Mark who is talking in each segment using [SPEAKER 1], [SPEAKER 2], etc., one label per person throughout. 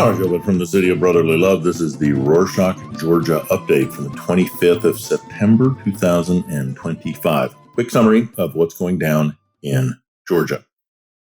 [SPEAKER 1] Amaglobeli from the city of brotherly love. This is the Rorschach, Georgia update from the 25th of September, 2025. Quick summary of what's going down in Georgia.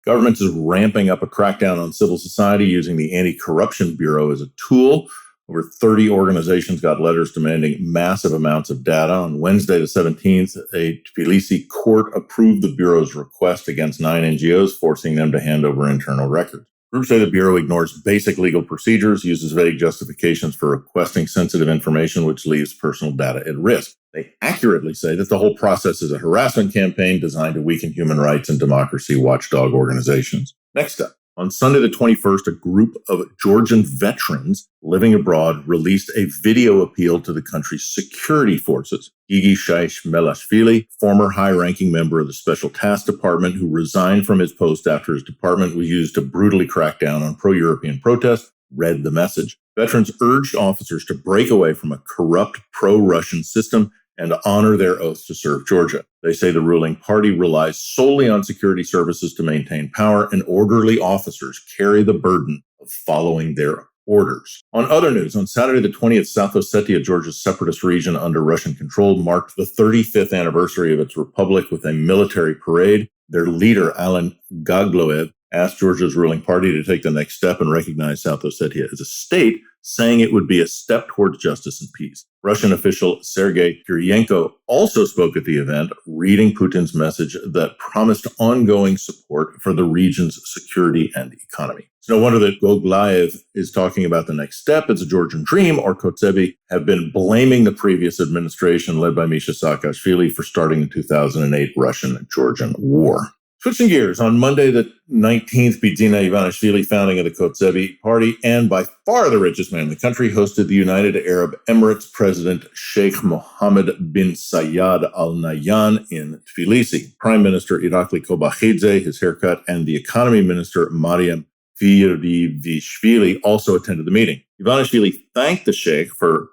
[SPEAKER 1] Government is ramping up a crackdown on civil society using the Anti-Corruption Bureau as a tool. Over 30 organizations got letters demanding massive amounts of data. On Wednesday, the 17th, a Tbilisi court approved the Bureau's request against 9 NGOs, forcing them to hand over internal records. Groups say the Bureau ignores basic legal procedures, uses vague justifications for requesting sensitive information, which leaves personal data at risk. They accurately say that the whole process is a harassment campaign designed to weaken human rights and democracy watchdog organizations. Next up, on Sunday the 21st, a group of Georgian veterans living abroad released a video appeal to the country's security forces. Ivanishvili, former high-ranking member of the Special Task Department who resigned from his post after his department was used to brutally crack down on pro-European protests, read the message. Veterans urged officers to break away from a corrupt pro-Russian system and honor their oaths to serve Georgia. They say the ruling party relies solely on security services to maintain power, and orderly officers carry the burden of following their orders. On other news, on Saturday the 20th, South Ossetia, Georgia's separatist region under Russian control, marked the 35th anniversary of its republic with a military parade. Their leader, Ivanishvili, asked Georgia's ruling party to take the next step and recognize South Ossetia as a state, saying it would be a step towards justice and peace. Russian official Sergei Kiriyenko also spoke at the event, reading Putin's message that promised ongoing support for the region's security and economy. It's no wonder that Goglayev is talking about the next step. It's a Georgian dream, or Kotsebi have been blaming the previous administration led by Mzia Sakhashvili for starting the 2008 Russian-Georgian war. Switching gears, on Monday the 19th, Mzia Ivanishvili, founding of the Kotsebi party and by far the richest man in the country, hosted the United Arab Emirates President Sheikh Mohammed bin Zayed Al Nahyan in Tbilisi. Prime Minister Irakli Kobakhidze, his haircut, and the Economy Minister Mariam Ivanishvili also attended the meeting. Ivanishvili thanked the sheikh for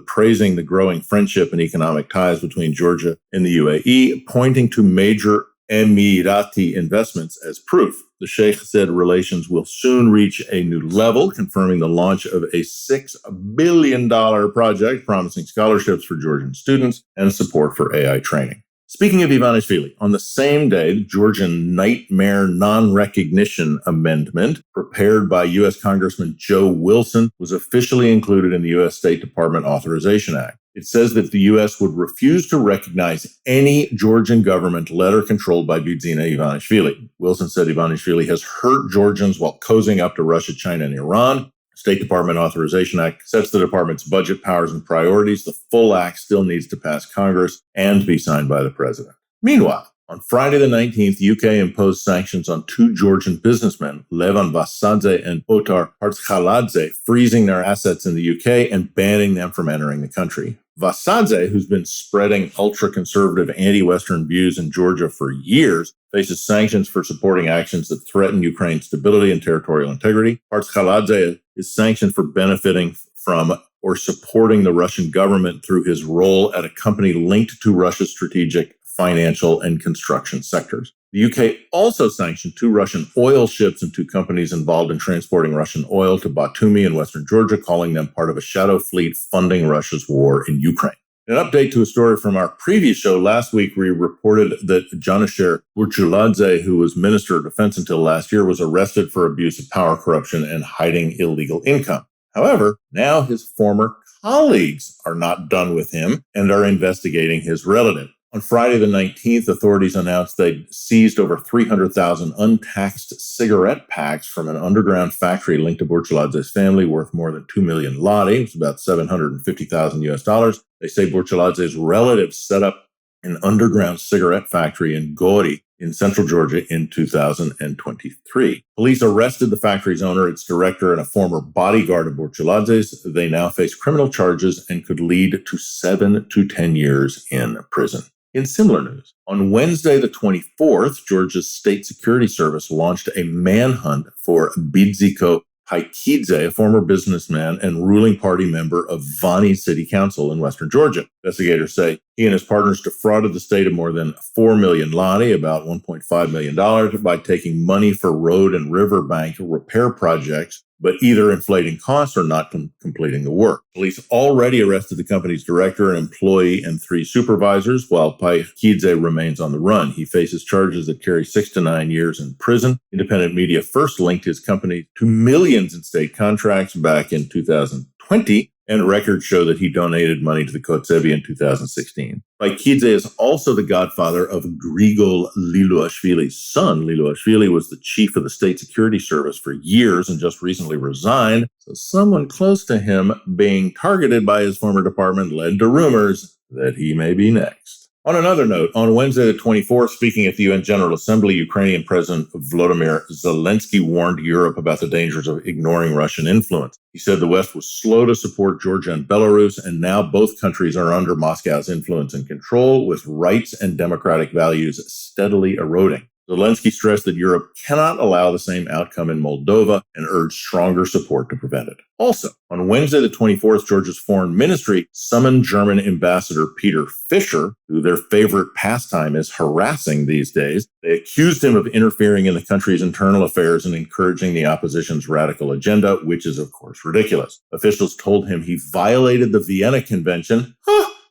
[SPEAKER 1] praising the growing friendship and economic ties between Georgia and the UAE, pointing to major Emirati investments as proof. The sheikh said relations will soon reach a new level, confirming the launch of a $6 billion project promising scholarships for Georgian students and support for AI training. Speaking of Ivanishvili, on the same day, the Georgian Nightmare Non-Recognition Amendment, prepared by U.S. Congressman Joe Wilson, was officially included in the U.S. State Department Authorization Act. It says that the U.S. would refuse to recognize any Georgian government led or controlled by Mzia Amaglobeli. Wilson said Ivanishvili has hurt Georgians while cozying up to Russia, China, and Iran. State Department Authorization Act sets the department's budget powers and priorities. The full act still needs to pass Congress and be signed by the president. Meanwhile, on Friday the 19th, the UK imposed sanctions on 2 Georgian businessmen, Levan Vasadze and Otar Hartshaladze, freezing their assets in the UK and banning them from entering the country. Vasadze, who's been spreading ultra-conservative anti-Western views in Georgia for years, faces sanctions for supporting actions that threaten Ukraine's stability and territorial integrity. Hartshaladze is sanctioned for benefiting from or supporting the Russian government through his role at a company linked to Russia's strategic, financial, and construction sectors. The UK also sanctioned 2 Russian oil ships and 2 companies involved in transporting Russian oil to Batumi in western Georgia, calling them part of a shadow fleet funding Russia's war in Ukraine. An update to a story from our previous show last week, we reported that Janishir Burchuladze, who was Minister of Defense until last year, was arrested for abuse of power, corruption, and hiding illegal income. However, now his former colleagues are not done with him and are investigating his relative. On Friday the 19th, authorities announced they'd seized over 300,000 untaxed cigarette packs from an underground factory linked to Burchuladze's family worth more than 2 million lari. It's about $750,000. They say Burchuladze's relatives set up an underground cigarette factory in Gori in central Georgia in 2023. Police arrested the factory's owner, its director, and a former bodyguard of Burchuladze's. They now face criminal charges and could lead to 7 to 10 years in prison. In similar news, on Wednesday the 24th, Georgia's State Security Service launched a manhunt for Bidziko Paikidze, a former businessman and ruling party member of Vani City Council in western Georgia. Investigators say he and his partners defrauded the state of more than 4 million lari, about $1.5 million, by taking money for road and riverbank repair projects but either inflating costs or not completing the work. Police already arrested the company's director, an employee, and 3 supervisors, while Paikidze remains on the run. He faces charges that carry 6 to 9 years in prison. Independent media first linked his company to millions in state contracts back in 2020, and records show that he donated money to the Kotsebi in 2016. Paikidze is also the godfather of Grigol Liluashvili's son. Liluashvili was the chief of the State Security Service for years and just recently resigned, so someone close to him being targeted by his former department led to rumors that he may be next. On another note, on Wednesday the 24th, speaking at the UN General Assembly, Ukrainian President Volodymyr Zelensky warned Europe about the dangers of ignoring Russian influence. He said the West was slow to support Georgia and Belarus, and now both countries are under Moscow's influence and control, with rights and democratic values steadily eroding. Zelensky stressed that Europe cannot allow the same outcome in Moldova and urged stronger support to prevent it. Also, on Wednesday the 24th, Georgia's foreign ministry summoned German ambassador Peter Fischer, who their favorite pastime is harassing these days. They accused him of interfering in the country's internal affairs and encouraging the opposition's radical agenda, which is, of course, ridiculous. Officials told him he violated the Vienna Convention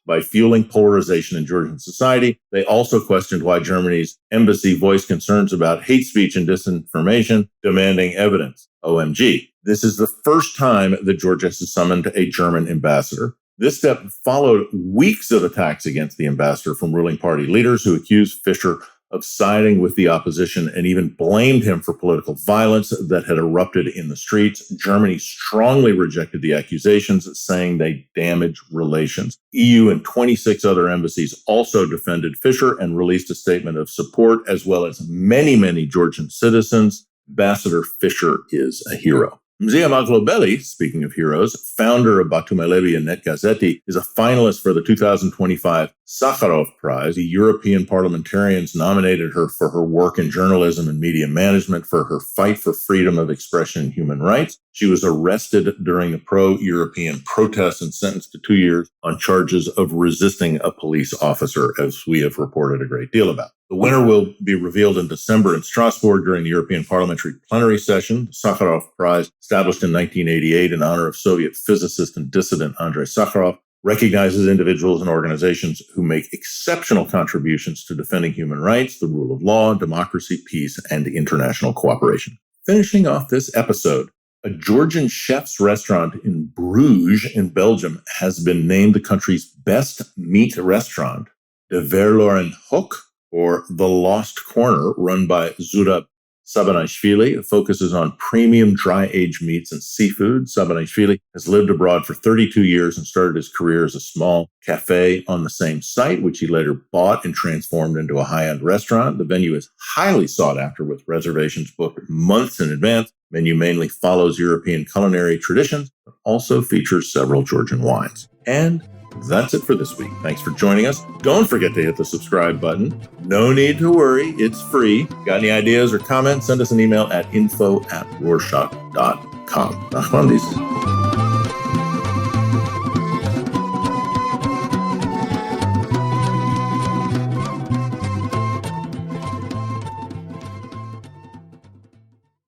[SPEAKER 1] by fueling polarization in Georgian society. They also questioned why Germany's embassy voiced concerns about hate speech and disinformation, demanding evidence. OMG. This is the first time that Georgia has summoned a German ambassador. This step followed weeks of attacks against the ambassador from ruling party leaders who accused Fischer of siding with the opposition and even blamed him for political violence that had erupted in the streets. Germany strongly rejected the accusations, saying they damage relations. EU and 26 other embassies also defended Fischer and released a statement of support, as well as many Georgian citizens. Ambassador Fischer is a hero. Mzia Amaglobeli, speaking of heroes, founder of Batumelevi and Net Gazeti, is a finalist for the 2025 Sakharov Prize. The European parliamentarians nominated her for her work in journalism and media management, for her fight for freedom of expression and human rights. She was arrested during the pro-European protests and sentenced to 2 years on charges of resisting a police officer, as we have reported a great deal about. The winner will be revealed in December in Strasbourg during the European Parliamentary Plenary Session. The Sakharov Prize, established in 1988 in honor of Soviet physicist and dissident Andrei Sakharov, recognizes individuals and organizations who make exceptional contributions to defending human rights, the rule of law, democracy, peace, and international cooperation. Finishing off this episode, a Georgian chef's restaurant in Bruges in Belgium has been named the country's best meat restaurant. De Verloren Hoek, or The Lost Corner, run by Zura Sabanishvili, focuses on premium dry-aged meats and seafood. Sabanishvili has lived abroad for 32 years and started his career as a small cafe on the same site, which he later bought and transformed into a high-end restaurant. The venue is highly sought after, with reservations booked months in advance. The menu mainly follows European culinary traditions, but also features several Georgian wines. And that's it for this week. Thanks for joining us. Don't forget to hit the subscribe button. No need to worry. It's free. Got any ideas or comments? Send us an email at info@rorschach.com. Nachman,